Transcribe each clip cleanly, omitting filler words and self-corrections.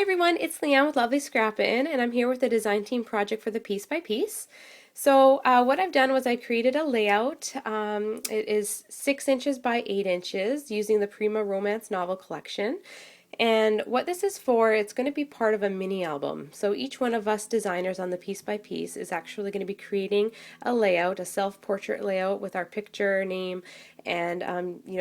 everyone, it's Leanne with Lovely Scrappin', and I'm here with the design team project for the piece by piece. So what I've done was I created a layout. It is 6 inches by 8 inches using the Prima Romance Novel Collection. And what this is for, it's going to be part of a mini album. So each one of us designers on the piece by piece is actually going to be creating a layout, a self-portrait layout with our picture, name, and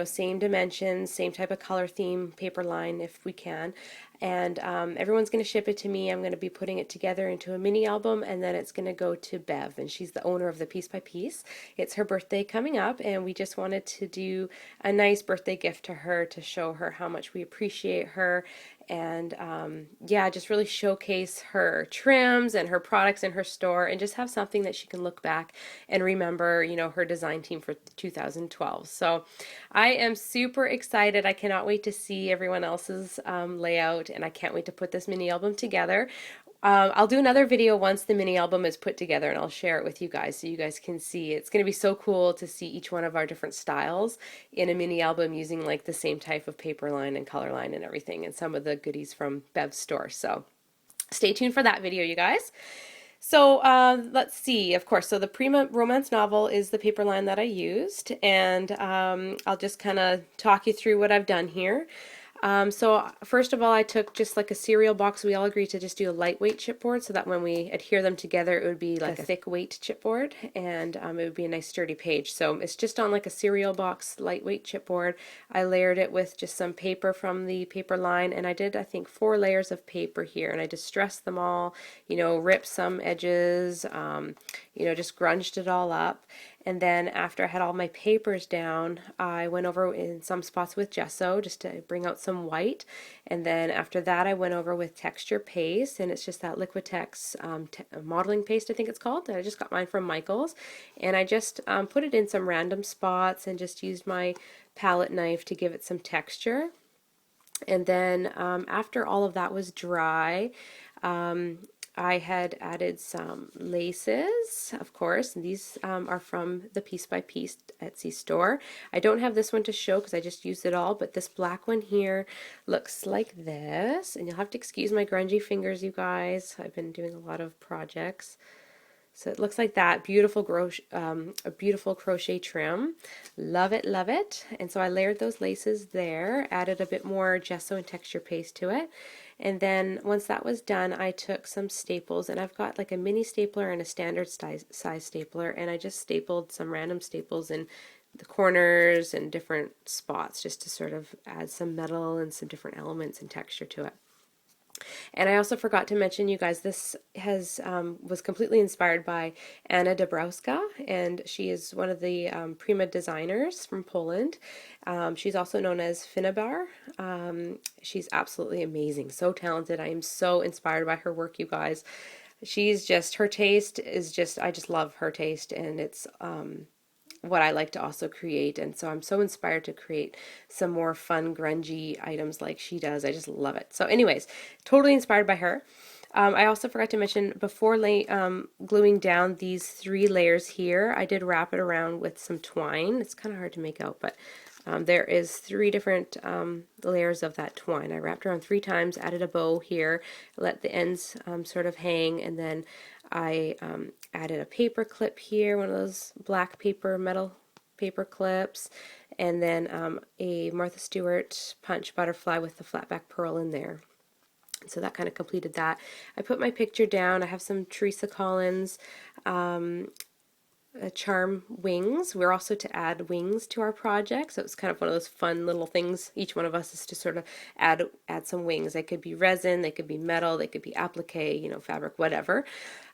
same dimensions, same type of color theme, paper line if we can. And everyone's going to ship it to me. I'm going to be putting it together into a mini album, and then it's going to go to Bev, and she's the owner of the Piece by Piece. It's her birthday coming up, and we just wanted to do a nice birthday gift to her to show her how much we appreciate her, and yeah, just really showcase her trims and her products in her store, and just have something that she can look back and remember, her design team for 2012. So I am super excited. I cannot wait to see everyone else's layout, and I can't wait to put this mini album together. I'll do another video once the mini album is put together, and I'll share it with you guys so you guys can see. It's going to be so cool to see each one of our different styles in a mini album using like the same type of paper line and color line and everything, and some of the goodies from Bev's store. So stay tuned for that video, you guys. So let's see, of course, so the Prima Romance Novel is the paper line that I used, and I'll just kind of talk you through what I've done here. So first of all, I took just like a cereal box. We all agreed to just do a lightweight chipboard so that when we adhere them together, it would be like a thick weight chipboard, and it would be a nice sturdy page. So it's just on like a cereal box lightweight chipboard. I layered it with just some paper from the paper line, and I did, I think, 4 layers of paper here, and I distressed them all, ripped some edges, just grunged it all up. And then after I had all my papers down, I went over in some spots with gesso just to bring out some white. And then after that, I went over with texture paste, and it's just that Liquitex modeling paste, I think it's called. I just got mine from Michael's, and I just put it in some random spots and just used my palette knife to give it some texture. And then after all of that was dry, I had added some laces, of course, and these are from the Piece by Piece Etsy store. I don't have this one to show because I just used it all, but this black one here looks like this, and you'll have to excuse my grungy fingers, you guys. I've been doing a lot of projects. So it looks like that. Beautiful a beautiful crochet trim. Love it, love it. And so I layered those laces there, added a bit more gesso and texture paste to it. And then once that was done, I took some staples, and I've got like a mini stapler and a standard size stapler, and I just stapled some random staples in the corners and different spots just to sort of add some metal and some different elements and texture to it. And I also forgot to mention, you guys, this was completely inspired by Anna Dabrowska, and she is one of the Prima designers from Poland. She's also known as Finnabair. She's absolutely amazing, so talented. I am so inspired by her work, you guys. She's just, her taste is just, I just love her taste, and it's what I like to also create, and so I'm so inspired to create some more fun grungy items like she does. I just love it. So anyways, totally inspired by her. I also forgot to mention, before gluing down these 3 layers here, I did wrap it around with some twine. It's kind of hard to make out, but there is 3 different layers of that twine. I wrapped around 3 times, added a bow here, let the ends sort of hang, and then I added a paper clip here, one of those black metal paper clips, and then a Martha Stewart punch butterfly with the flat back pearl in there. So that kind of completed that. I put my picture down. I have some Teresa Collins charm wings. We're also to add wings to our project, so it's kind of one of those fun little things. Each one of us is to sort of add some wings. They could be resin, they could be metal, they could be applique, fabric, whatever,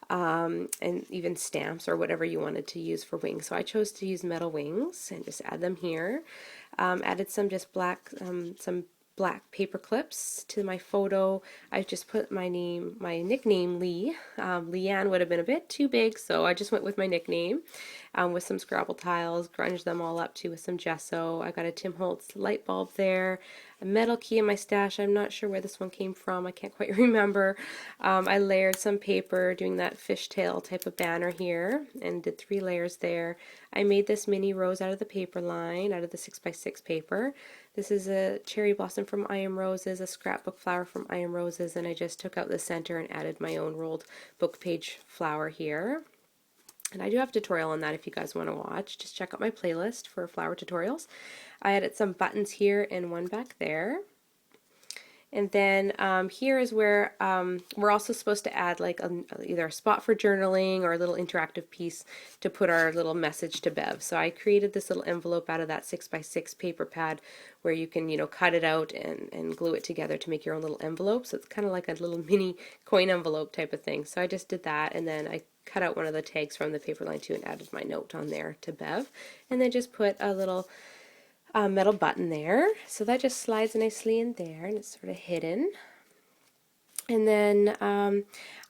and even stamps or whatever you wanted to use for wings. So I chose to use metal wings and just add them here. Added some just some black paper clips to my photo. I just put my nickname Lee. Leanne would have been a bit too big, so I just went with my nickname. with some Scrabble tiles, grunge them all up too with some gesso. I got a Tim Holtz light bulb there, a metal key in my stash. I'm not sure where this one came from. I can't quite remember. I layered some paper doing that fishtail type of banner here and did 3 layers there. I made this mini rose out of the paper line, out of the 6x6 paper. This is a cherry blossom from I Am Roses, a scrapbook flower from I Am Roses, and I just took out the center and added my own rolled book page flower here. And I do have a tutorial on that if you guys want to watch. Just check out my playlist for flower tutorials. I added some buttons here and one back there. And then here is where we're also supposed to add like either a spot for journaling or a little interactive piece to put our little message to Bev. So I created this little envelope out of that 6x6 paper pad where you can, you know, cut it out and glue it together to make your own little envelope. So it's kind of like a little mini coin envelope type of thing. So I just did that, and then I cut out one of the tags from the paper line too and added my note on there to Bev. And then just put a little metal button there, so that just slides nicely in there and it's sort of hidden. And then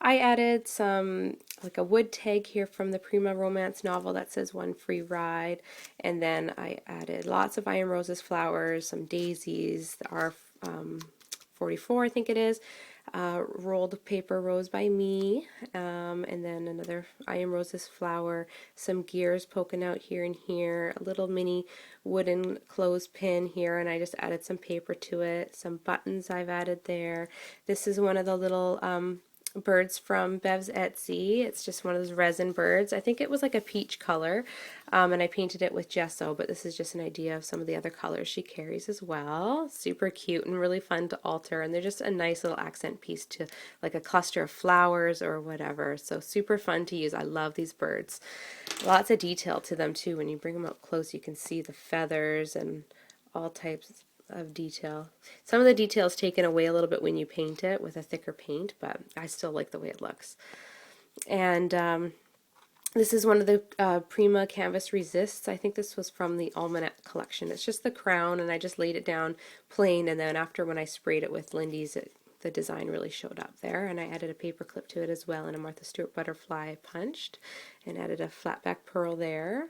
I added some, like a wood tag here from the Prima romance novel that says 1 free ride, and then I added lots of I Am Roses flowers, some daisies, the R44 I think it is, rolled paper rose by me, and then another I Am Roses flower, some gears poking out here and here, a little mini wooden clothespin here, and I just added some paper to it, some buttons I've added there. This is one of the little birds from Bev's Etsy. It's just one of those resin birds. I think it was like a peach color, and I painted it with gesso, but this is just an idea of some of the other colors she carries as well. Super cute and really fun to alter, and they're just a nice little accent piece to like a cluster of flowers or whatever. So super fun to use. I love these birds. Lots of detail to them too. When you bring them up close, you can see the feathers and all types of detail. Some of the detail is taken away a little bit when you paint it with a thicker paint, but I still like the way it looks. And this is one of the Prima Canvas Resists. I think this was from the Almanac collection. It's just the crown, and I just laid it down plain, and then after when I sprayed it with Lindy's, the design really showed up there. And I added a paper clip to it as well, and a Martha Stewart butterfly punched, and added a flat back pearl there.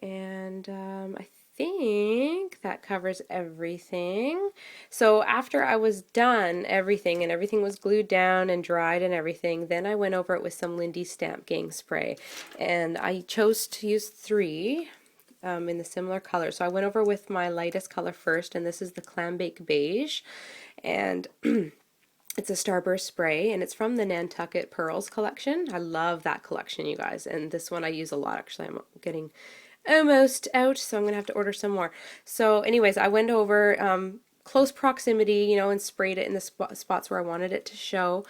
And I think that covers everything. So after I was done everything and everything was glued down and dried and everything, then I went over it with some Lindy Stamp Gang spray, and I chose to use 3 in the similar color. So I went over with my lightest color first, and this is the Clam Bake Beige, and it's a Starburst spray, and it's from the Nantucket Pearls collection. I love that collection, you guys, and this one I use a lot. Actually, I'm getting almost out, so I'm gonna have to order some more. So anyways, I went over close proximity, you know, and sprayed it in the spots where I wanted it to show.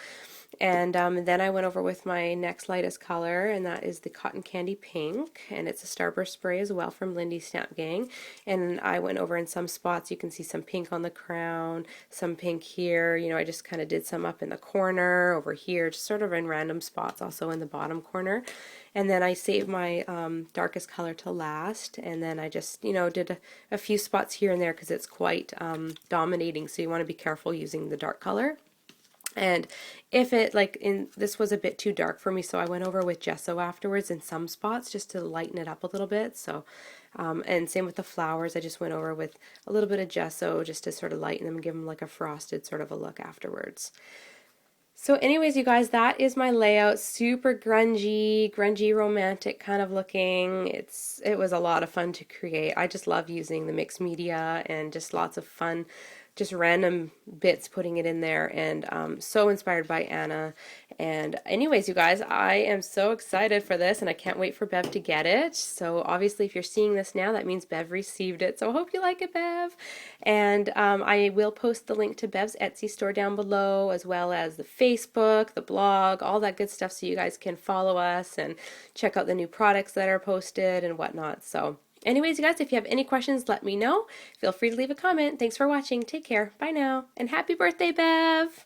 And then I went over with my next lightest color, and that is the Cotton Candy Pink, and it's a Starburst spray as well from Lindy Stamp Gang. And I went over in some spots, you can see some pink on the crown, some pink here, you know, I just kind of did some up in the corner, over here, just sort of in random spots, also in the bottom corner. And then I saved my darkest color to last, and then I just, you know, did a few spots here and there because it's quite dominating, so you want to be careful using the dark color. And if it, this was a bit too dark for me, so I went over with gesso afterwards in some spots just to lighten it up a little bit. So, and same with the flowers, I just went over with a little bit of gesso just to sort of lighten them and give them like a frosted sort of a look afterwards. So anyways, you guys, that is my layout. Super grungy, romantic kind of looking. It was a lot of fun to create. I just love using the mixed media and just lots of fun, just random bits putting it in there, and so inspired by Anna. And anyways, you guys, I am so excited for this, and I can't wait for Bev to get it. So obviously if you're seeing this now, that means Bev received it, so I hope you like it, Bev. And I will post the link to Bev's Etsy store down below, as well as the Facebook, the blog, all that good stuff, so you guys can follow us and check out the new products that are posted and whatnot. So anyways, you guys, if you have any questions, let me know. Feel free to leave a comment. Thanks for watching. Take care. Bye now. And happy birthday, Bev!